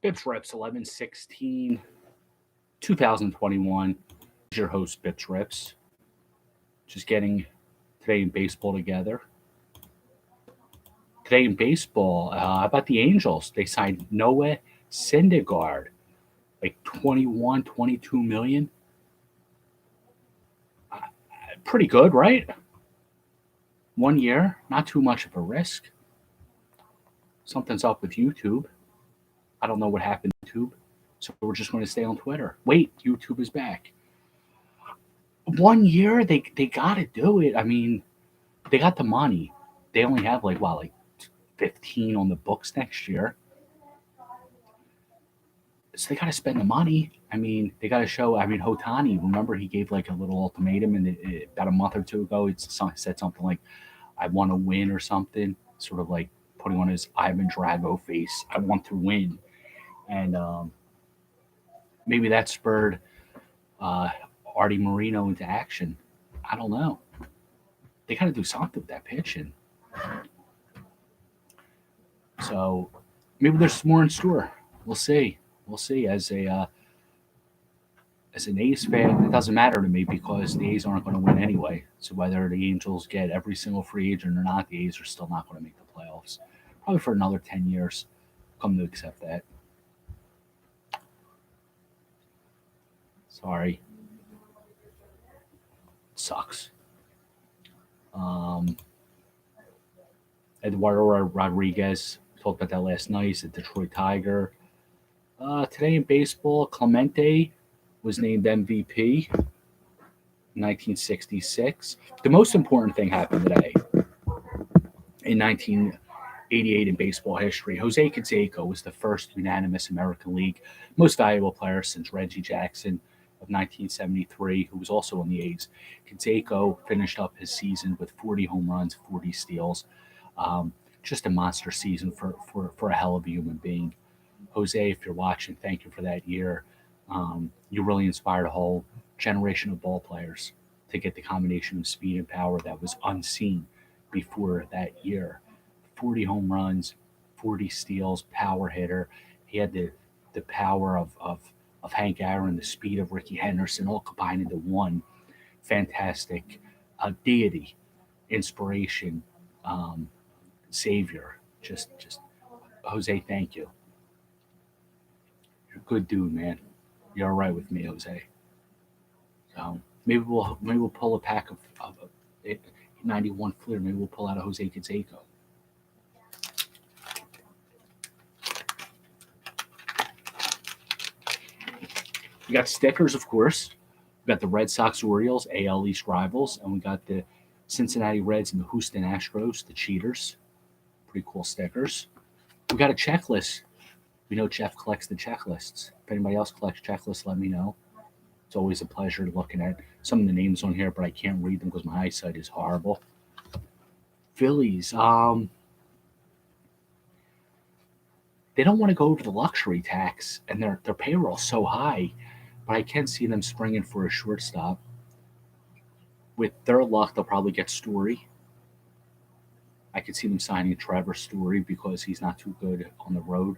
BpsRps 11/16, 2021. Your host BpsRps. Just getting today in baseball together. Today in baseball, how about the Angels? They signed Noah Syndergaard, like 21, 22 million. Pretty good, right? 1 year, not too much of a risk. Something's up with YouTube. I don't know what happened to YouTube, so we're just going to stay on Twitter. Wait, YouTube is back. 1 year, they got to do it. I mean, they got the money. They only have like 15 on the books next year. So they got to spend the money. I mean, they got to show. I mean, Hotani, remember he gave like a little ultimatum, and about a month or two ago, he said something like, "I want to win" or something, sort of like putting on his Ivan Drago face. I want to win, and maybe that spurred uh, Artie Moreno into action. I don't know. They got to do something with that pitching. So maybe there's more in store. We'll see. We'll see. As an A's fan, it doesn't matter to me because the A's aren't going to win anyway. So whether the Angels get every single free agent or not, the A's are still not going to make the playoffs. Probably for another 10 years. Come to accept that. Sorry. It sucks. Eduardo Rodriguez, talked about that last night. He's a Detroit Tiger. Today in baseball, Clemente was named MVP in 1966. The most important thing happened today in 1988 in baseball history. Jose Canseco was the first unanimous American League most valuable player since Reggie Jackson of 1973, who was also on the A's. Canseco finished up his season with 40 home runs, 40 steals. Just a monster season for a hell of a human being. Jose, if you're watching, thank you for that year. You really inspired a whole generation of ball players to get the combination of speed and power that was unseen before that year. 40 home runs, 40 steals, power hitter. He had the power of Hank Aaron, the speed of Ricky Henderson, all combined into one fantastic deity, inspiration, savior. Just Jose, thank you. You're a good dude, man. You're all right with me, Jose. So maybe we'll pull a pack of 91 Fleer. Maybe we'll pull out a Jose Canseco. We got stickers, of course. We got the Red Sox Orioles, AL East rivals, and we got the Cincinnati Reds and the Houston Astros, the cheaters. Pretty cool stickers. We got a checklist. We know Jeff collects the checklists. If anybody else collects checklists, let me know. It's always a pleasure looking at some of the names on here, but I can't read them because my eyesight is horrible. Phillies. They don't want to go over the luxury tax, and their payroll's so high, but I can see them springing for a shortstop. With their luck, they'll probably get Story. I could see them signing Trevor Story because he's not too good on the road,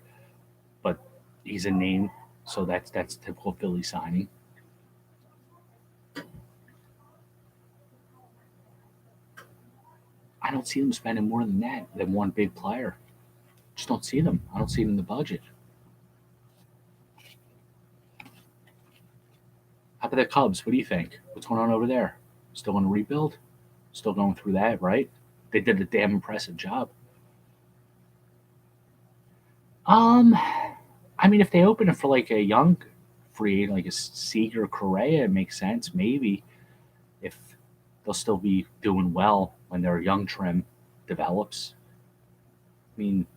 but he's a name, so that's typical Philly signing. I don't see them spending more than that than one big player. Just don't see them. I don't see it in the budget. How about the Cubs? What do you think? What's going on over there? Still going to rebuild? Still going through that, right? They did a damn impressive job. I mean, if they open it for like a young free, like a Seager Correa, it makes sense. Maybe if they'll still be doing well when their young trim develops. I mean,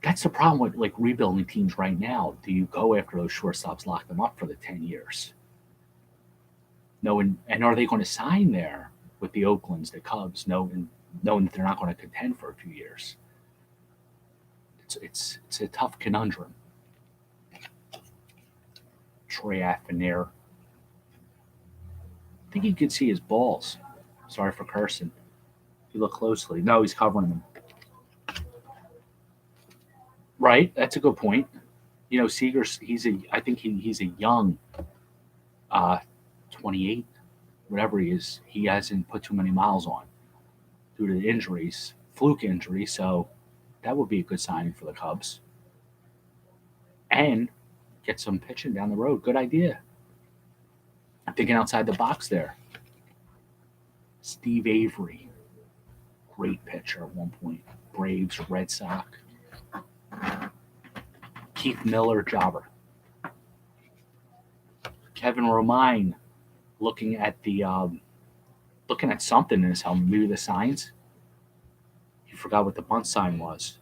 that's the problem with like rebuilding teams right now. Do you go after those shortstops, lock them up for the 10 years? No, and are they going to sign there with the Oaklands, the Cubs, knowing that they're not going to contend for a few years? It's a tough conundrum. Troy Affinere. I think you can see his balls. Sorry for cursing. If you look closely. No, he's covering them. Right, that's a good point. You know, Seager's I think he's a young, 28, whatever he is. He hasn't put too many miles on due to the injuries, fluke injury. So that would be a good signing for the Cubs. And get some pitching down the road. Good idea. I'm thinking outside the box there. Steve Avery, great pitcher at one point. Braves, Red Sox. Keith Miller, jobber. Kevin Romine, looking at something in his helmet. Maybe the signs. He forgot what the bunt sign was.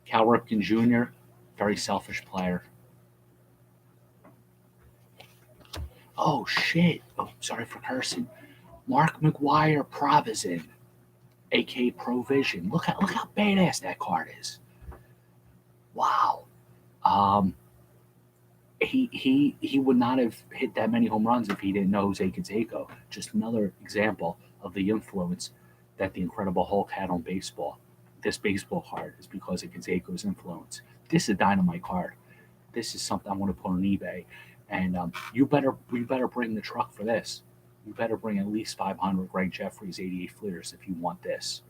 Cal Ripken Jr., very selfish player. Oh shit! Oh, sorry for cursing. Mark McGuire Provision, aka Provision. Look how badass that card is. Wow. He would not have hit that many home runs if he didn't know Jose Canseco. Just another example of the influence that the Incredible Hulk had on baseball. This baseball card is because of Canseco's influence. This is a dynamite card. This is something I want to put on eBay, and you better bring the truck for this. You better bring at least 500 Greg Jeffries 88 Fleers if you want this.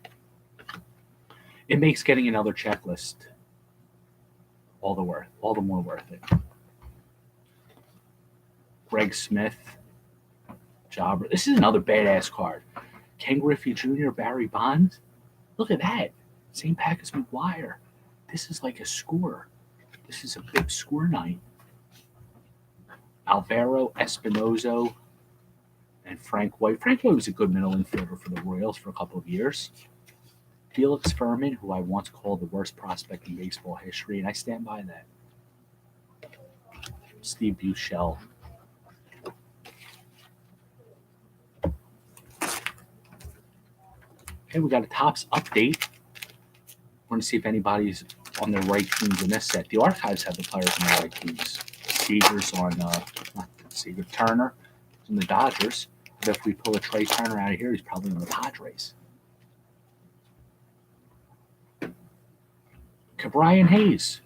It makes getting another checklist all the more worth it. Greg Smith, jobber. This is another badass card. Ken Griffey Jr., Barry Bonds. Look at that. Same pack as McGuire. This is like a score. This is a big score night. Alvaro Espinozo and Frank White. Frank White was a good middle infielder for the Royals for a couple of years. Felix Furman, who I once called the worst prospect in baseball history, and I stand by that. Steve Buechele. Okay, we got a Topps update. We're going to see if anybody's on the right teams in this set. The archives have the players on the right teams. Seager's on, not Seager, Turner on the Dodgers. But if we pull a Trey Turner out of here, he's probably on the Padres. Brian Hayes.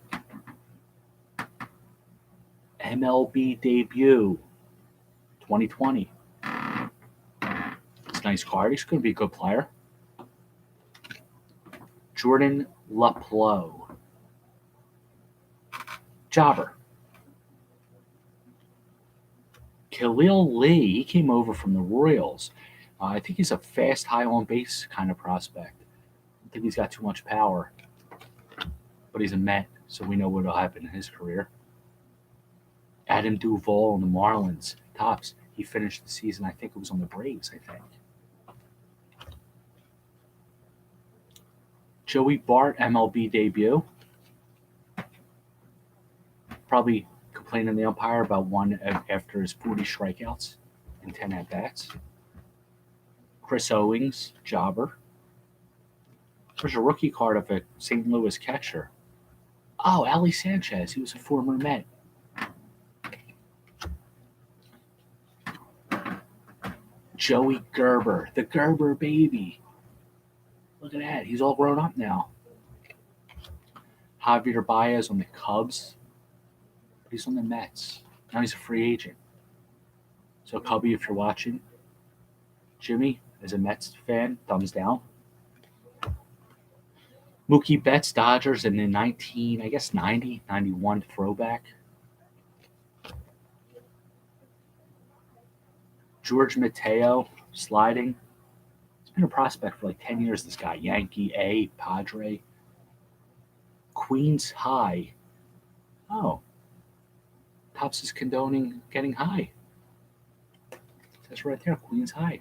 MLB debut, 2020. It's a nice card. He's going to be a good player. Jordan LaPlo. Jobber. Khalil Lee, he came over from the Royals. I think he's a fast, high on base kind of prospect. I don't think he's got too much power, but he's a Met, so we know what will happen in his career. Adam Duvall on the Marlins. Topps. He finished the season, I think it was on the Braves, I think. Joey Bart, MLB debut. Probably complaining to the umpire about one after his 40 strikeouts and 10 at-bats. Chris Owings, jobber. There's a rookie card of a St. Louis catcher. Oh, Ali Sanchez. He was a former Met. Joey Gerber, the Gerber baby. Look at that. He's all grown up now. Javier Baez on the Cubs. He's on the Mets. Now he's a free agent. So, Cubby, if you're watching, Jimmy, as a Mets fan, thumbs down. Mookie Betts, Dodgers, and then 90, 91 throwback. George Mateo, sliding. He's been a prospect for like 10 years, this guy. Yankee, A, Padre. Queens High. Oh. Topps is condoning getting high. That's right there, Queens High.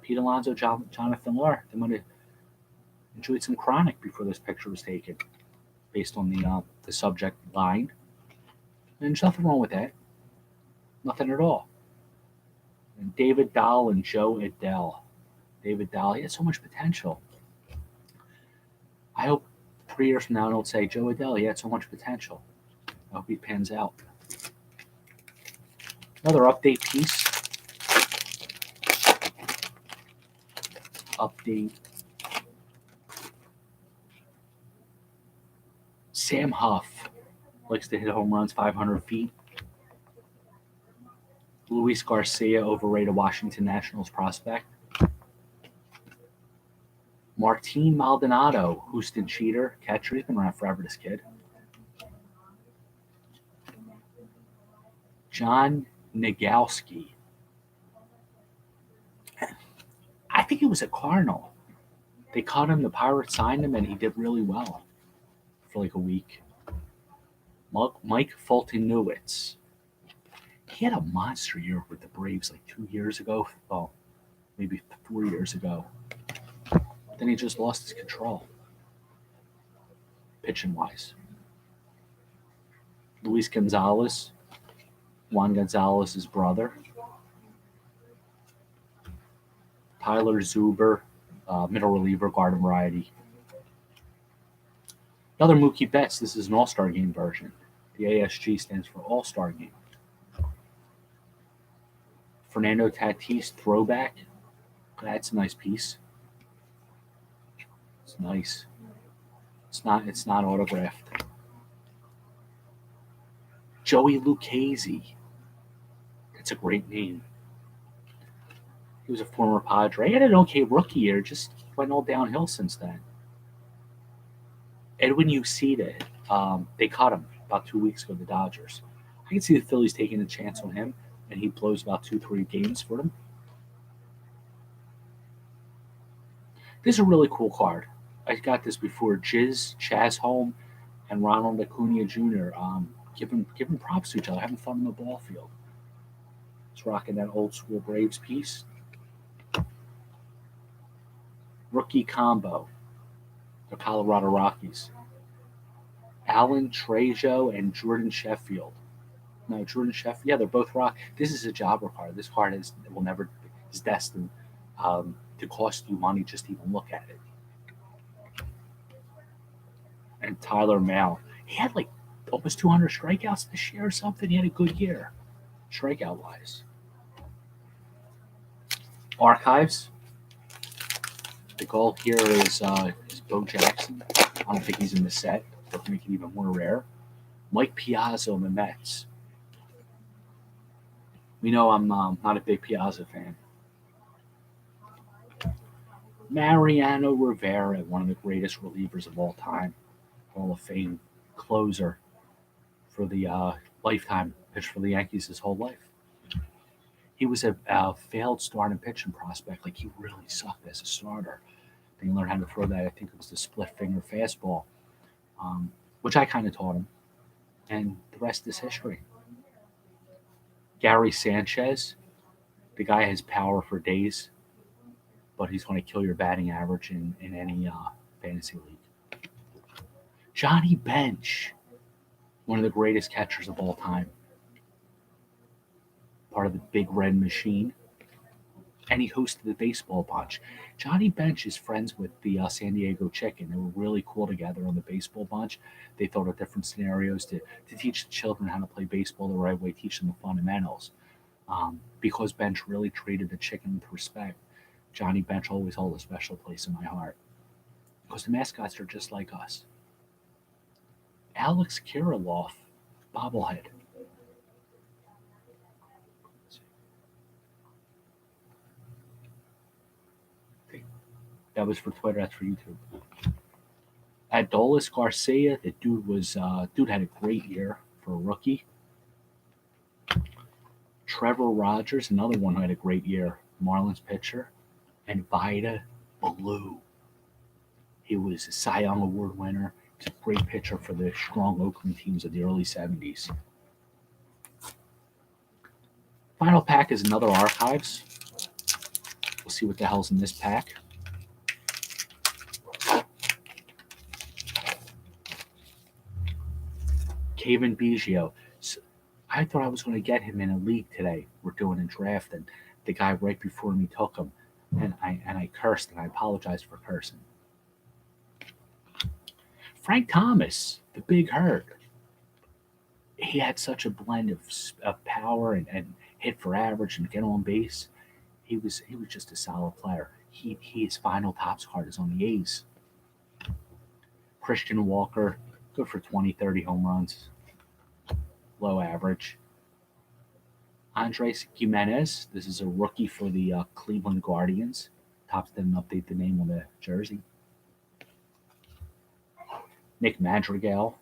Pete Alonso, Jonathan Lahr. They might have enjoyed some chronic before this picture was taken, based on the subject line. And there's nothing wrong with that. Nothing at all. And David Dahl and Joe Adell. David Dahl, he had so much potential. I hope 3 years from now I don't say Joe Adell, he had so much potential. I hope he pans out. Another update piece. Update. Sam Huff likes to hit home runs 500 feet. Luis Garcia, overrated Washington Nationals prospect. Martin Maldonado, Houston cheater, catcher. He's been around forever, this kid. John Nagowski. I think he was a Cardinal. They caught him, the Pirates signed him, and he did really well for like a week. Mike Fulton-Newitz. He had a monster year with the Braves like 2 years ago. Well, maybe 4 years ago. Then he just lost his control, pitching-wise. Luis Gonzalez, Juan Gonzalez's brother. Tyler Zuber, middle reliever, garden variety. Another Mookie Betts. This is an All-Star Game version. The ASG stands for All-Star Game. Fernando Tatis, throwback. That's a nice piece. It's nice. It's not autographed. Joey Lucchese. That's a great name. He was a former Padre. He had an okay rookie year, just went all downhill since then. Edwin Uceda, they caught him about 2 weeks ago, the Dodgers. I can see the Phillies taking a chance on him, and he blows about 2-3 games for them. This is a really cool card. I got this before. Jizz, Chasholm, and Ronald Acuna Jr. Giving props to each other, having fun in the ball field. It's rocking that old school Braves piece. Rookie combo, the Colorado Rockies. Alan Trejo and Jordan Sheffield. No, Jordan Sheffield. Yeah, they're both rock. This is a jobber card. This card is destined to cost you money just to even look at it. And Tyler Mahle. He had like almost 200 strikeouts this year or something. He had a good year, strikeout-wise. Archives. The goal here is Bo Jackson. I don't think he's in the set, but to make it even more rare. Mike Piazza on the Mets. We know I'm not a big Piazza fan. Mariano Rivera, one of the greatest relievers of all time. Hall of Fame closer for the lifetime. Pitched for the Yankees his whole life. He was a failed starting pitching prospect. Like, he really sucked as a starter. Then he learned how to throw that. I think it was the split finger fastball, which I kind of taught him. And the rest is history. Gary Sanchez. The guy has power for days, but he's going to kill your batting average in any fantasy league. Johnny Bench. One of the greatest catchers of all time. Part of the Big Red Machine. And he hosted the baseball bunch. Johnny Bench is friends with the San Diego Chicken. They were really cool together on the baseball bunch. They thought of different scenarios to teach the children how to play baseball the right way, teach them the fundamentals. Because Bench really treated the Chicken with respect, Johnny Bench always held a special place in my heart. Because the mascots are just like us. Alex Kirilloff, bobblehead. That was for Twitter. That's for YouTube. Adolis Garcia, the dude had a great year for a rookie. Trevor Rogers, another one who had a great year, Marlins pitcher, and Vida Blue. He was a Cy Young Award winner. He's a great pitcher for the strong Oakland teams of the early 70s. Final pack is another Archives. We'll see what the hell's in this pack. Kevin Biggio. So I thought I was going to get him in a league today. We're doing a draft, and the guy right before me took him, and I cursed, and I apologized for cursing. Frank Thomas, the Big Hurt. He had such a blend of power and hit for average and get on base. He was just a solid player. His final Topps card is on the A's. Christian Walker, Good for 20, 30 home runs. Low average. Andres Gimenez. This is a rookie for the Cleveland Guardians. Topps didn't update the name on the jersey. Nick Madrigal.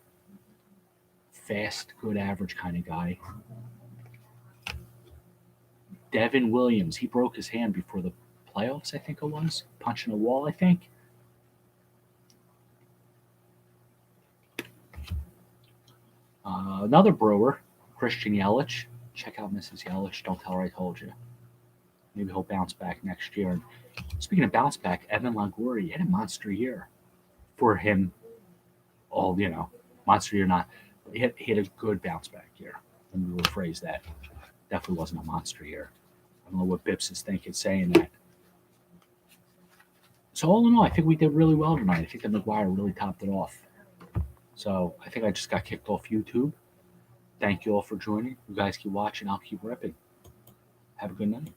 Fast, good average kind of guy. Devin Williams. He broke his hand before the playoffs, I think it was. Punching a wall, I think. Another Brewer, Christian Yelich. Check out Mrs. Yelich. Don't tell her I told you. Maybe he'll bounce back next year. And speaking of bounce back, Evan Longoria had a monster year for him. All, monster year not. He had a good bounce back year. Let me rephrase that. Definitely wasn't a monster year. I don't know what Bips is thinking saying that. So all in all, I think we did really well tonight. I think that McGuire really topped it off. So I think I just got kicked off YouTube. Thank you all for joining. You guys keep watching. I'll keep ripping. Have a good night.